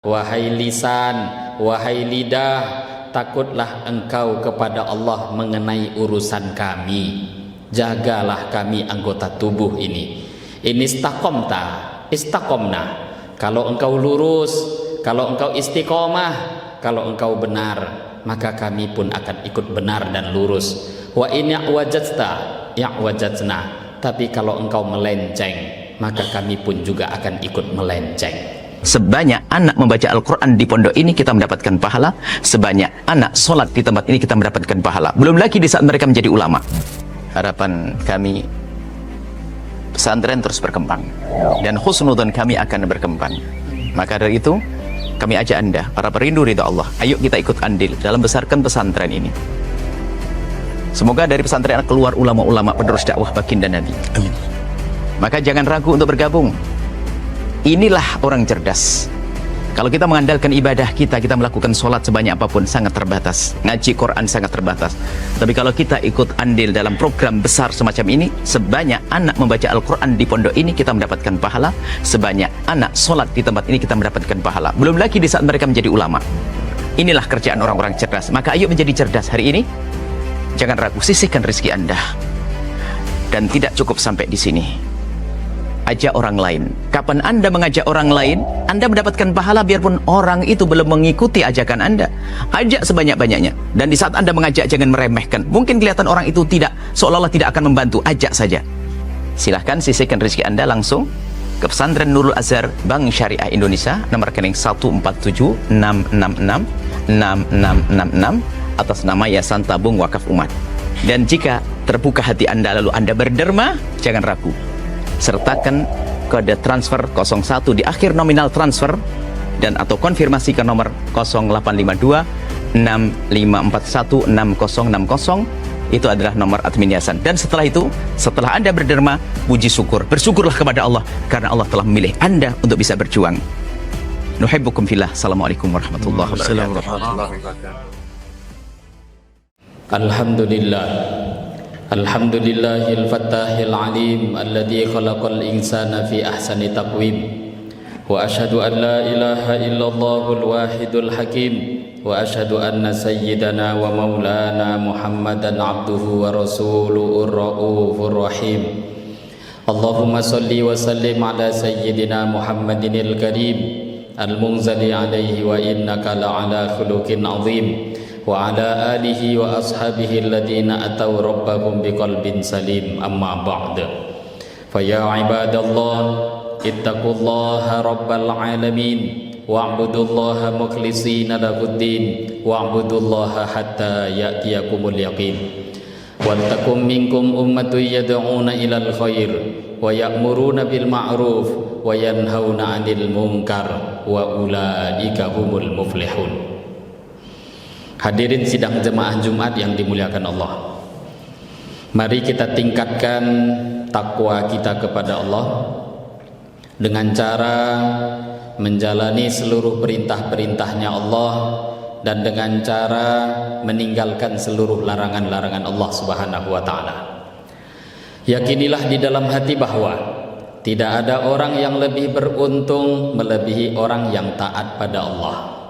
Wahai lisan, wahai lidah, takutlah engkau kepada Allah mengenai urusan kami. Jagalah kami anggota tubuh ini. Ini istiqomna. Kalau engkau lurus, kalau engkau istiqomah, kalau engkau benar, maka kami pun akan ikut benar dan lurus. Wa in ya'wajatna. Tapi kalau engkau melenceng, maka kami pun juga akan ikut melenceng. Sebanyak anak membaca Al-Quran di pondok ini kita mendapatkan pahala, sebanyak anak sholat di tempat ini kita mendapatkan pahala, belum lagi di saat mereka menjadi ulama. Harapan kami pesantren terus berkembang dan husnudzon kami akan berkembang. Maka dari itu kami ajak Anda, para perindu ridha Allah, ayo kita ikut andil dalam besarkan pesantren ini. Semoga dari pesantren keluar ulama-ulama penerus dakwah baginda Nabi. Amin. Maka jangan ragu untuk bergabung. Inilah orang cerdas. Kalau kita mengandalkan ibadah kita melakukan sholat sebanyak apapun sangat terbatas, ngaji Quran sangat terbatas. Tapi kalau kita ikut andil dalam program besar semacam ini, sebanyak anak membaca Al-Quran di pondok ini kita mendapatkan pahala, sebanyak anak sholat di tempat ini kita mendapatkan pahala, belum lagi di saat mereka menjadi ulama. Inilah kerjaan orang-orang cerdas. Maka ayo menjadi cerdas hari ini. Jangan ragu, sisihkan rezeki Anda. Dan tidak cukup sampai di sini, ajak orang lain. Kapan Anda mengajak orang lain, Anda mendapatkan pahala biarpun orang itu belum mengikuti ajakan Anda. Ajak sebanyak-banyaknya. Dan di saat Anda mengajak, jangan meremehkan. Mungkin kelihatan orang itu tidak, seolah-olah tidak akan membantu. Ajak saja. Silahkan sisihkan rezeki Anda langsung ke Pesantren Nurul Azhar Bank Syariah Indonesia, nomor rekening 147-666-6666 atas nama Yayasan Tabung Wakaf Umat. Dan jika terbuka hati Anda lalu Anda berderma, jangan ragu, sertakan kode transfer 01 di akhir nominal transfer dan atau konfirmasi ke nomor 0852 6541 6060. Itu adalah nomor admin yayasan. Dan setelah itu, setelah Anda berderma, puji syukur, bersyukurlah kepada Allah karena Allah telah memilih Anda untuk bisa berjuang. Nuhibbukum fillah. Assalamualaikum warahmatullahi wabarakatuh. Alhamdulillah. Alhamdulillahil fattahil alim alladzi khalaqal insana fi ahsani taqwim. Wa asyhadu an la ilaha illallahul wahidul hakim. Wa asyhadu anna sayyidana wa maulana Muhammadan abduhu wa rasuluhur raufur rahim. Allahumma salli wa sallim ala sayyidina Muhammadinil karim al-munzali alaihi wa innaka la'ala khuluqin azim. Wa ala alihi wa ashabihi alladhina ataw rabbahum biqalbin salim, amma ba'd. Fa ya ibadallah ittaqullaha rabbal alamin wa'budullaha mukhlishina lahuddin wa'budullaha hatta ya'tiyakumul yaqin. Wa takum minkum ummatun yad'una ilal khair wa ya'muruna bil ma'ruf wa yanhauna 'anil munkar wa ulaika humul muflihun. Hadirin sidang jemaah Jumat yang dimuliakan Allah, mari kita tingkatkan takwa kita kepada Allah dengan cara menjalani seluruh perintah-perintahnya Allah dan dengan cara meninggalkan seluruh larangan-larangan Allah Subhanahu wa ta'ala. Yakinilah di dalam hati bahwa tidak ada orang yang lebih beruntung melebihi orang yang taat pada Allah.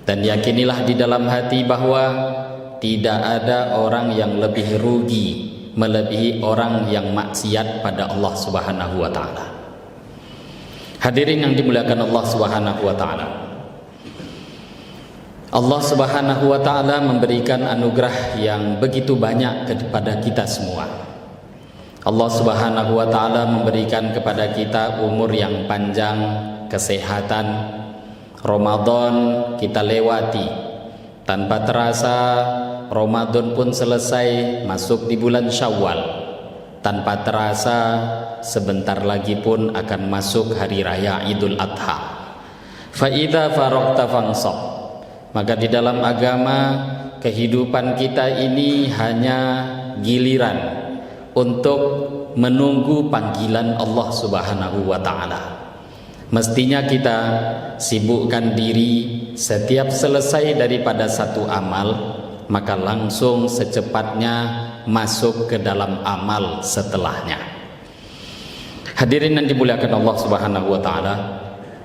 Dan yakinilah di dalam hati bahwa tidak ada orang yang lebih rugi melebihi orang yang maksiat pada Allah Subhanahu wa ta'ala. Hadirin yang dimuliakan Allah Subhanahu wa ta'ala, Allah Subhanahu wa ta'ala memberikan anugerah yang begitu banyak kepada kita semua. Allah Subhanahu wa ta'ala memberikan kepada kita umur yang panjang, kesehatan. Ramadan kita lewati, tanpa terasa Ramadan pun selesai, masuk di bulan Syawal. Tanpa terasa sebentar lagi pun akan masuk hari raya Idul Adha. Fa idza faragta fansab. Maka di dalam agama, kehidupan kita ini hanya giliran untuk menunggu panggilan Allah Subhanahu wa ta'ala. Mestinya kita sibukkan diri setiap selesai daripada satu amal, maka langsung secepatnya masuk ke dalam amal setelahnya. Hadirin yang dimuliakan Allah Subhanahu wa ta'ala,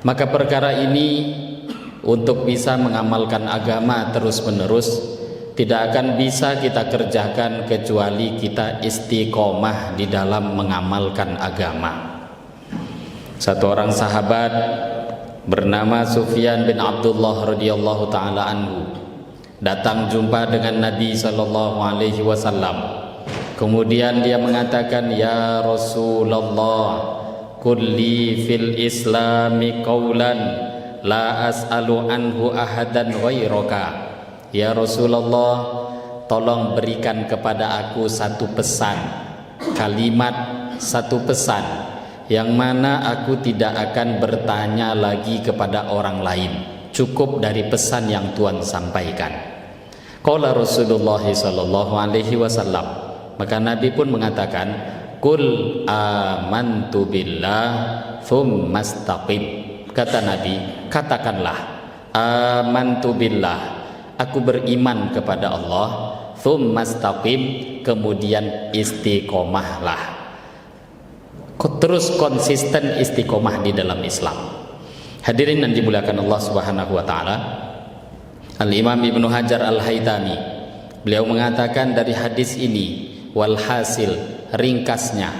maka perkara ini untuk bisa mengamalkan agama terus-menerus tidak akan bisa kita kerjakan kecuali kita istiqomah di dalam mengamalkan agama. Satu orang sahabat bernama Sufyan bin Abdullah radhiyallahu taala anhu datang jumpa dengan Nabi sallallahu alaihi wasallam. Kemudian dia mengatakan, "Ya Rasulullah, kulli fil islami qawlan la as'alu anhu ahadan ghairaka." Ya Rasulullah, tolong berikan kepada aku satu pesan, kalimat satu pesan yang mana aku tidak akan bertanya lagi kepada orang lain, cukup dari pesan yang Tuhan sampaikan. Qala Rasulullah sallallahu alaihi wasallam, maka Nabi pun mengatakan, "Qul amantu billah tsumma istaqim." Kata Nabi, katakanlah, amantu billah, aku beriman kepada Allah, tsumma istaqim, kemudian istiqomahlah. Terus konsisten istiqomah di dalam Islam. Hadirin yang dimuliakan Allah Subhanahu wa taala, Al-Imam Ibnu Hajar Al-Haytami beliau mengatakan dari hadis ini, walhasil, ringkasnya,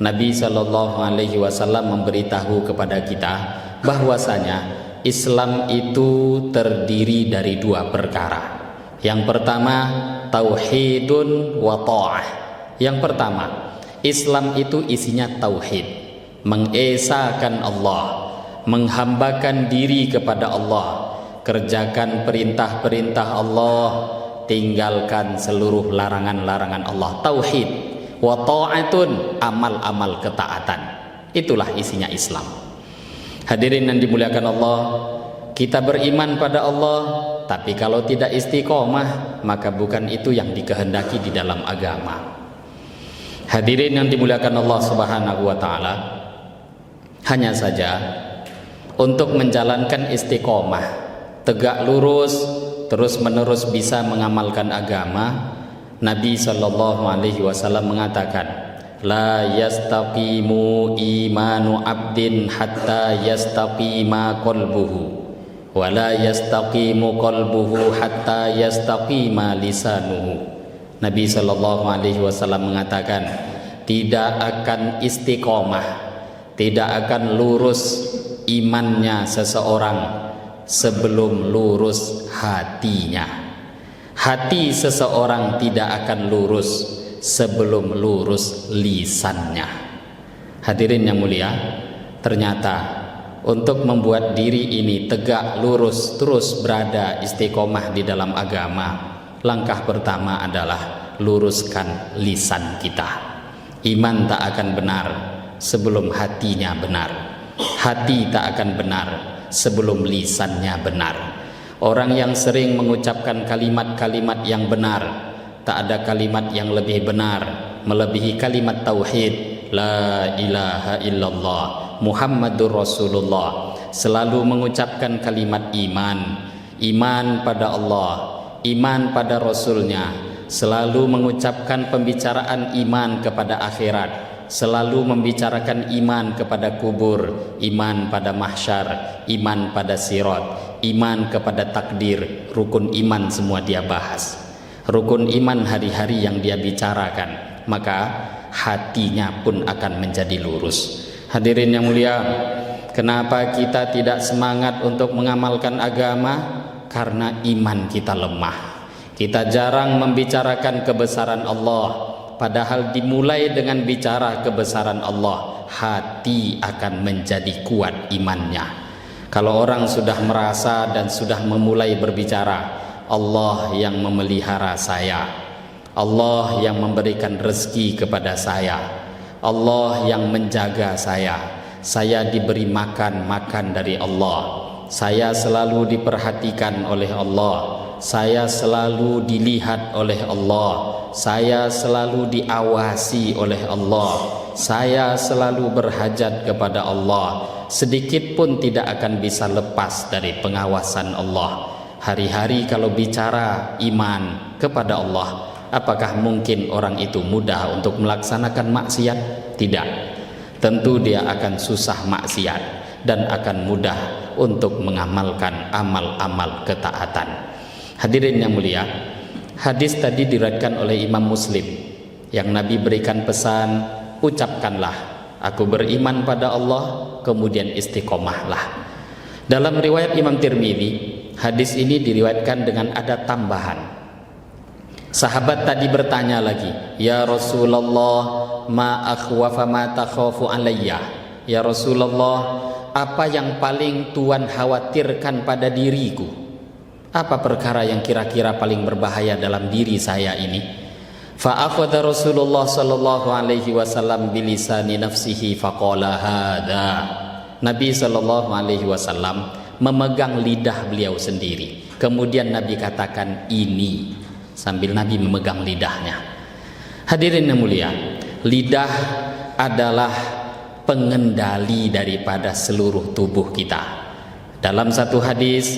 Nabi sallallahu alaihi wasallam memberitahu kepada kita bahwasanya Islam itu terdiri dari dua perkara. Yang pertama, tauhidun wa ta'ah. Yang pertama, Islam itu isinya tauhid, mengesakan Allah, menghambakan diri kepada Allah, kerjakan perintah-perintah Allah, tinggalkan seluruh larangan-larangan Allah. Tauhid wa ta'atun, amal-amal ketaatan. Itulah isinya Islam. Hadirin yang dimuliakan Allah, kita beriman pada Allah, tapi kalau tidak istiqomah, maka bukan itu yang dikehendaki di dalam agama. Hadirin yang dimuliakan Allah Subhanahu wa taala, hanya saja untuk menjalankan istiqomah, tegak lurus, terus-menerus bisa mengamalkan agama, Nabi sallallahu alaihi wasallam mengatakan, la yastaqimu imanu abdin hatta yastaqima qalbuhu wa la yastaqimu qalbuhu hatta yastaqima lisanuhu. Nabi sallallahu alaihi wasallam mengatakan, tidak akan istiqomah, tidak akan lurus imannya seseorang sebelum lurus hatinya. Hati seseorang tidak akan lurus sebelum lurus lisannya. Hadirin yang mulia, ternyata untuk membuat diri ini tegak lurus, terus berada istiqomah di dalam agama, langkah pertama adalah luruskan lisan kita. Iman tak akan benar sebelum hatinya benar. Hati tak akan benar sebelum lisannya benar. Orang yang sering mengucapkan kalimat-kalimat yang benar, tak ada kalimat yang lebih benar melebihi kalimat tauhid, la ilaha illallah Muhammadur Rasulullah. Selalu mengucapkan kalimat iman, iman pada Allah, iman pada Rasulnya, selalu mengucapkan pembicaraan iman kepada akhirat, selalu membicarakan iman kepada kubur, iman pada mahsyar, iman pada sirat, iman kepada takdir. Rukun iman semua dia bahas, rukun iman hari-hari yang dia bicarakan, maka hatinya pun akan menjadi lurus. Hadirin yang mulia, kenapa kita tidak semangat untuk mengamalkan agama? Karena iman kita lemah. Kita jarang membicarakan kebesaran Allah, padahal dimulai dengan bicara kebesaran Allah, hati akan menjadi kuat imannya. Kalau orang sudah merasa dan sudah memulai berbicara, Allah yang memelihara saya, Allah yang memberikan rezeki kepada saya, Allah yang menjaga saya diberi makan dari Allah, saya selalu diperhatikan oleh Allah, saya selalu dilihat oleh Allah, saya selalu diawasi oleh Allah, saya selalu berhajat kepada Allah, sedikit pun tidak akan bisa lepas dari pengawasan Allah. Hari-hari kalau bicara iman kepada Allah, apakah mungkin orang itu mudah untuk melaksanakan maksiat? Tidak. Tentu dia akan susah maksiat dan akan mudah untuk mengamalkan amal-amal ketaatan. Hadirin yang mulia, hadis tadi diriwayatkan oleh Imam Muslim yang Nabi berikan pesan, ucapkanlah aku beriman pada Allah, kemudian istiqomahlah. Dalam riwayat Imam Tirmidzi, hadis ini diriwayatkan dengan ada tambahan. Sahabat tadi bertanya lagi, ya Rasulullah, ma akhwafa ma takhafu alayya. Ya Rasulullah, apa yang paling Tuhan khawatirkan pada diriku? Apa perkara yang kira-kira paling berbahaya dalam diri saya ini? Fa akhadha Rasulullah sallallahu alaihi wasallam bilisani nafsihi faqala hadza. Nabi sallallahu alaihi wasallam memegang lidah beliau sendiri. Kemudian Nabi katakan ini, sambil Nabi memegang lidahnya. Hadirin yang mulia, lidah adalah pengendali daripada seluruh tubuh kita. Dalam satu hadis,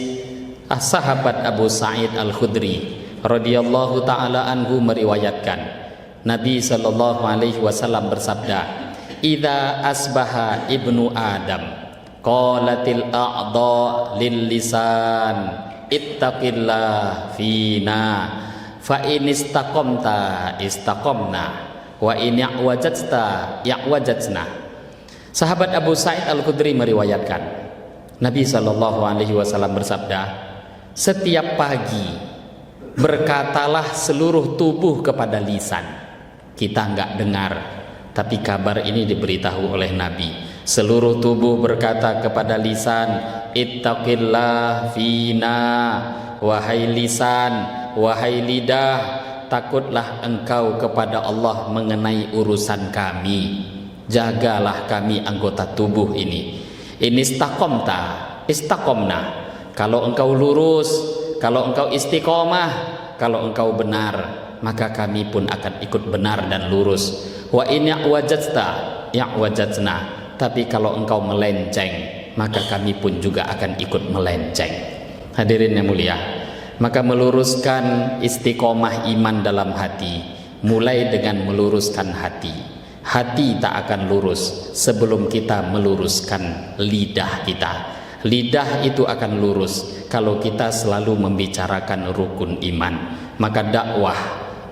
sahabat Abu Sa'id Al-Khudri radhiyallahu taala anhu meriwayatkan, Nabi sallallahu alaihi wasallam bersabda, "Idza asbaha ibnu Adam, qalatil a'dha lil lisan, ittaqillah fina. Fa in istaqamta istaqamna wa in ya'wajadta ya'wajadna." Sahabat Abu Sa'id Al-Khudri meriwayatkan, Nabi sallallahu alaihi wasallam bersabda, setiap pagi berkatalah seluruh tubuh kepada lisan. Kita enggak dengar, tapi kabar ini diberitahu oleh Nabi. Seluruh tubuh berkata kepada lisan, ittaqillah fina, wahai lisan, wahai lidah, takutlah engkau kepada Allah mengenai urusan kami. Jagalah kami anggota tubuh ini. Ini istaqamta, istaqamna. Kalau engkau lurus, kalau engkau istiqomah, kalau engkau benar, maka kami pun akan ikut benar dan lurus. Wa in ya'wajadta ya'wajadna. Tapi kalau engkau melenceng, maka kami pun juga akan ikut melenceng. Hadirin yang mulia, maka meluruskan istiqomah iman dalam hati mulai dengan meluruskan hati. Hati tak akan lurus sebelum kita meluruskan lidah kita. Lidah itu akan lurus kalau kita selalu membicarakan rukun iman. Maka dakwah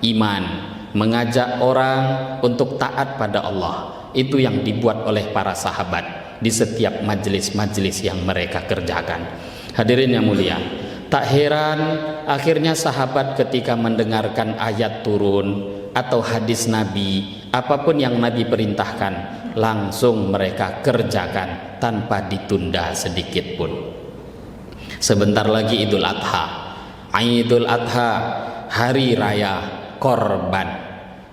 iman, mengajak orang untuk taat pada Allah, itu yang dibuat oleh para sahabat di setiap majelis-majelis yang mereka kerjakan. Hadirin yang mulia, tak heran akhirnya sahabat ketika mendengarkan ayat turun atau hadis Nabi, apapun yang Nabi perintahkan, langsung mereka kerjakan tanpa ditunda sedikit pun. Sebentar lagi Idul Adha. Idul Adha, hari raya korban.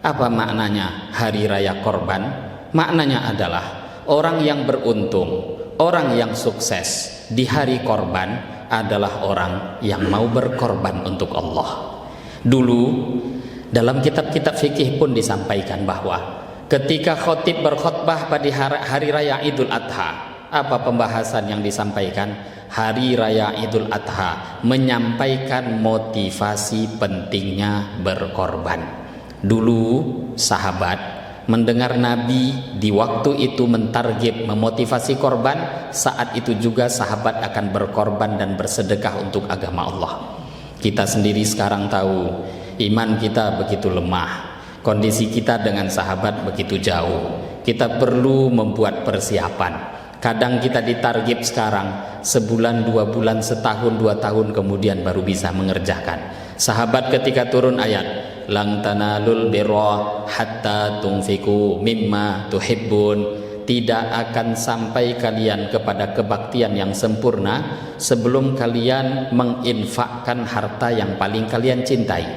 Apa maknanya hari raya korban? Maknanya adalah orang yang beruntung, orang yang sukses di hari korban adalah orang yang mau berkorban untuk Allah. Dulu dalam kitab-kitab fikih pun disampaikan bahwa ketika khotib berkhutbah pada hari raya Idul Adha, apa pembahasan yang disampaikan? Hari raya Idul Adha menyampaikan motivasi pentingnya berkorban. Dulu sahabat mendengar Nabi di waktu itu mentarget memotivasi korban, saat itu juga sahabat akan berkorban dan bersedekah untuk agama Allah. Kita sendiri sekarang tahu iman kita begitu lemah, kondisi kita dengan sahabat begitu jauh. Kita perlu membuat persiapan. Kadang kita ditarget sekarang, sebulan, 2 bulan, setahun, 2 tahun kemudian baru bisa mengerjakan. Sahabat ketika turun ayat, lan tanalul birra hatta tunfiku mimma tuhibbun, tidak akan sampai kalian kepada kebaktian yang sempurna sebelum kalian menginfakkan harta yang paling kalian cintai.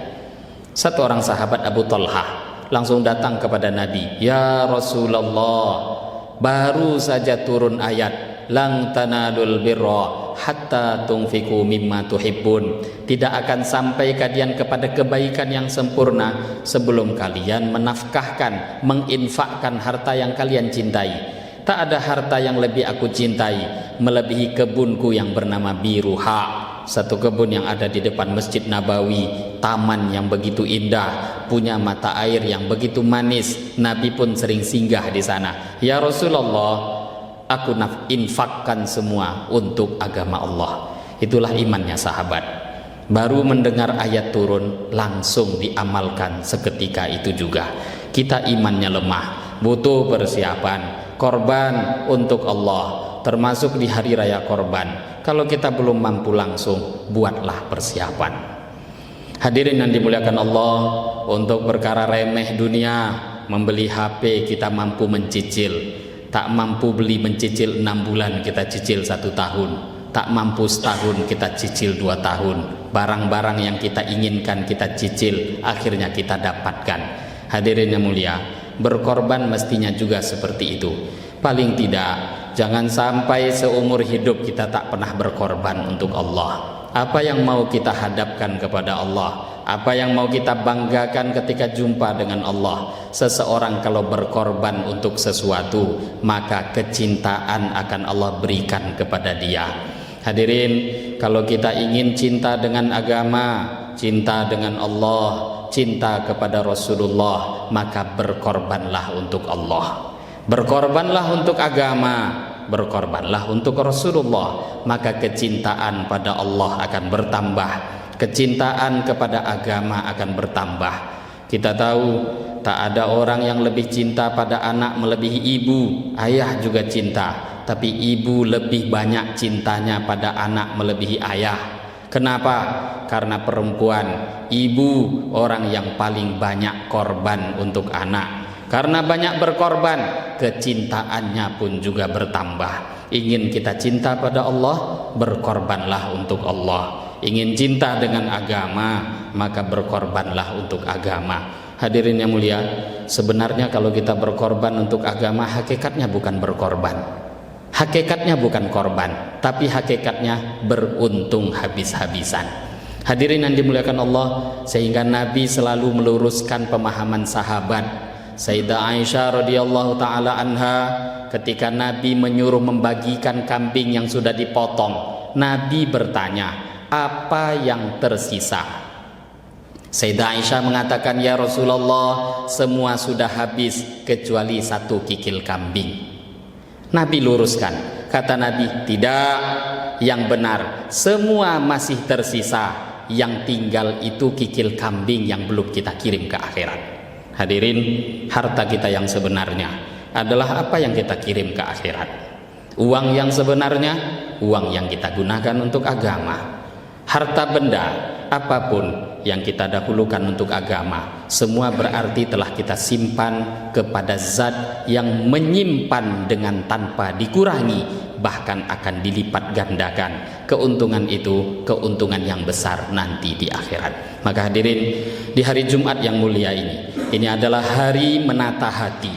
Satu orang sahabat Abu Talhah langsung datang kepada Nabi, ya Rasulullah, baru saja turun ayat lang tanalul birra hatta tunfiku mimma tuhibbun, tidak akan sampai kalian kepada kebaikan yang sempurna sebelum kalian menafkahkan, menginfakkan harta yang kalian cintai. Tak ada harta yang lebih aku cintai melebihi kebunku yang bernama Biruha, satu kebun yang ada di depan Masjid Nabawi, taman yang begitu indah, punya mata air yang begitu manis. Nabi pun sering singgah di sana. Ya Rasulullah, aku infakkan semua untuk agama Allah. Itulah imannya sahabat. Baru mendengar ayat turun langsung diamalkan seketika itu juga. Kita imannya lemah, butuh persiapan, korban untuk Allah, termasuk di hari raya korban. Kalau kita belum mampu langsung, buatlah persiapan. Hadirin yang dimuliakan Allah, untuk perkara remeh dunia, membeli HP kita mampu mencicil, tak mampu beli mencicil 6 bulan kita cicil 1 tahun, tak mampu setahun kita cicil 2 tahun. Barang-barang yang kita inginkan kita cicil, akhirnya kita dapatkan. Hadirin yang mulia, berkorban mestinya juga seperti itu. Paling tidak, jangan sampai seumur hidup kita tak pernah berkorban untuk Allah. Apa yang mau kita hadapkan kepada Allah, apa yang mau kita banggakan ketika jumpa dengan Allah. Seseorang kalau berkorban untuk sesuatu, maka kecintaan akan Allah berikan kepada dia. Hadirin, kalau kita ingin cinta dengan agama, cinta dengan Allah, cinta kepada Rasulullah, maka berkorbanlah untuk Allah, berkorbanlah untuk agama, berkorbanlah untuk Rasulullah. Maka kecintaan pada Allah akan bertambah, kecintaan kepada agama akan bertambah. Kita tahu tak ada orang yang lebih cinta pada anak melebihi ibu. Ayah juga cinta, tapi ibu lebih banyak cintanya pada anak melebihi ayah. Kenapa? Karena perempuan, ibu orang yang paling banyak korban untuk anak. Karena banyak berkorban, kecintaannya pun juga bertambah. Ingin kita cinta pada Allah, berkorbanlah untuk Allah. Ingin cinta dengan agama, maka berkorbanlah untuk agama. Hadirin yang mulia, sebenarnya kalau kita berkorban untuk agama, hakikatnya bukan berkorban, hakikatnya bukan korban, tapi hakikatnya beruntung habis-habisan. Hadirin yang dimuliakan Allah, sehingga Nabi selalu meluruskan pemahaman sahabat. Sayyidah Aisyah radhiyallahu taala anha, ketika Nabi menyuruh membagikan kambing yang sudah dipotong, Nabi bertanya, apa yang tersisa? Sayyidah Aisyah mengatakan, ya Rasulullah, semua sudah habis kecuali 1 kikil kambing. Nabi luruskan, kata Nabi, tidak, yang benar semua masih tersisa, yang tinggal itu kikil kambing yang belum kita kirim ke akhirat. Hadirin, harta kita yang sebenarnya adalah apa yang kita kirim ke akhirat. Uang yang sebenarnya, uang yang kita gunakan untuk agama. Harta benda apapun yang kita dahulukan untuk agama, semua berarti telah kita simpan kepada zat yang menyimpan dengan tanpa dikurangi, bahkan akan dilipat gandakan. Keuntungan itu keuntungan yang besar nanti di akhirat. Maka hadirin, di hari Jumat yang mulia ini adalah hari menata hati.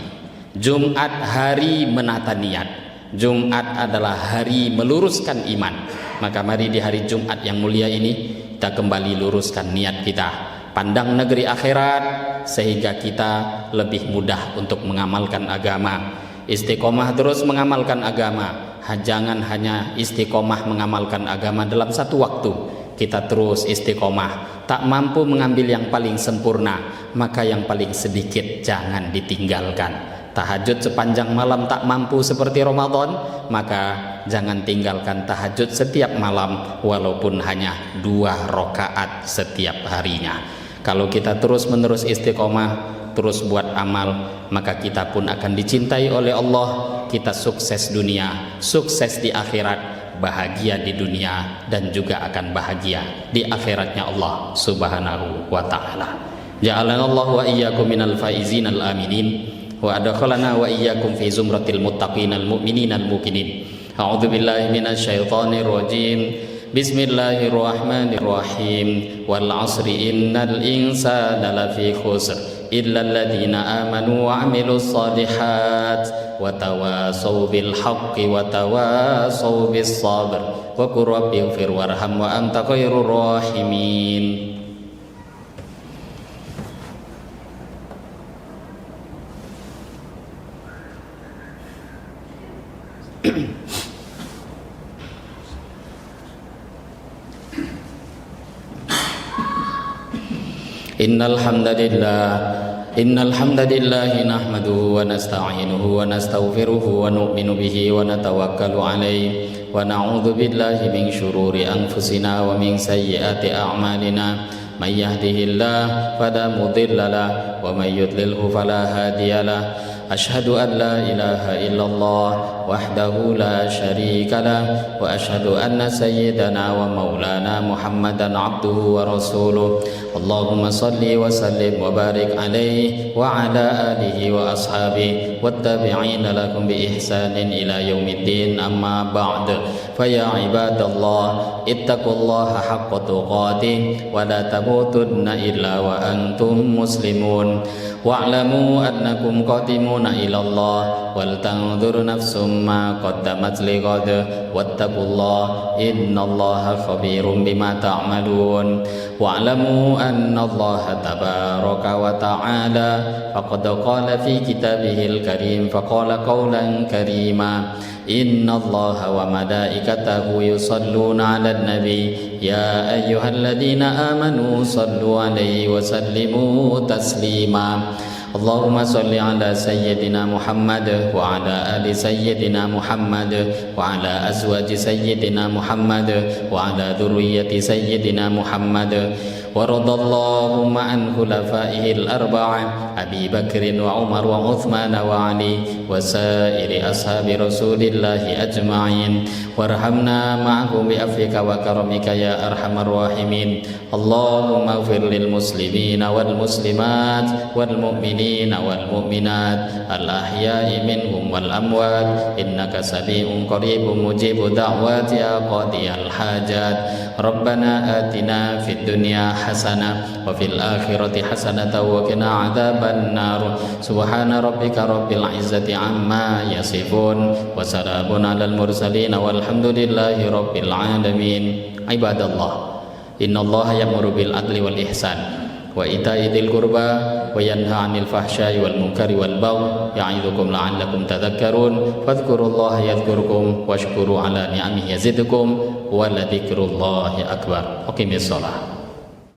Jumat hari menata niat. Jumat adalah hari meluruskan iman. Maka mari di hari Jumat yang mulia ini kita kembali luruskan niat kita, pandang negeri akhirat, sehingga kita lebih mudah untuk mengamalkan agama. Istiqomah terus mengamalkan agama. Jangan hanya istiqomah mengamalkan agama dalam 1 waktu. Kita terus istiqomah. Tak mampu mengambil yang paling sempurna, maka yang paling sedikit jangan ditinggalkan. Tahajud sepanjang malam tak mampu seperti Ramadan, maka jangan tinggalkan tahajud setiap malam, walaupun hanya 2 rakaat setiap harinya. Kalau kita terus menerus istiqomah, terus buat amal, maka kita pun akan dicintai oleh Allah. Kita sukses dunia, sukses di akhirat, bahagia di dunia, dan juga akan bahagia di akhiratnya Allah subhanahu wa ta'ala. Ja'alanallahu wa iyyakum minal faizin al aminin, wa adkhalana wa iyyakum fi zumratil muttaqin al mu'minin al muqinin. A'udzu billahi minasy syaithanir rajim. Bismillahirrahmanirrahim. Wal 'asri innal insana lafi khusr illa alladziina aamanu wa 'amilus shalihat wa tawassaw bil haqqi wa tawassaw bis sabr wa qur rabbighfir warham wa anta khairur rahimin. Innal hamdalillah إن الحمد لله نحمده ونستعينه ونستغفره ونؤمن به ونتوكل عليه ونعوذ بالله من شرور أنفسنا ومن سيئات أعمالنا من يهده الله فلا مضل له ومن يضلله فلا هادي له أشهد أن لا إله إلا الله وحده لا شريك له وأشهد أن سيدنا ومولانا محمدا عبده ورسوله اللهم صل وسلم وبارك عليه وعلى آله وأصحابه والتابعين لكم بإحسان إلى يوم الدين أما بعد فيا عباد الله اتقوا الله حق تقاته ولا تموتن إلا وأنتم مسلمون واعلموا أنكم قادمون إلى الله ولتنظر نفس ما قدمت لغد واتقوا الله إن الله خبير بما تعملون واعلموا أن الله تبارك وتعالى فقد قال في كتابه الكريم فقال قولا كريما إن الله وملائكته يصلون على النبي يا أيها الذين آمنوا صلوا عليه وسلموا تسليما اللهم صل على سيدنا محمد وعلى آل سيدنا محمد وعلى أزواج سيدنا محمد وعلى ذرية سيدنا محمد ورضى اللهم عن خلفائه الأربعة أبي بكر وعمر وعثمان وعلي وسائر أصحاب رسول الله أجمعين وارحمنا معهم بعفوك وكرمك يا أرحم الراحمين اللهم اغفر للمسلمين والمسلمات والمؤمنين والمؤمنات الأحياء منهم والأموات إنك سميع قريب مجيب دعوات يا قاضي الحاجات ربنا آتنا في الدنيا حسنة وفي الآخرة حسنة وقنا عذاب النار سبحان ربك رب العزة عما يصفون وسلام على المرسلين والحمد لله رب العالمين عباد الله إن الله يأمر بالعدل والإحسان وإيتاء ذي القربى وينهى عن الفحشاء والمنكر والبغي يعظكم لعلكم تذكرون فاذكروا الله يذكركم واشكروا على نعمه يزدكم ولذكر الله أكبر أقم الصلاة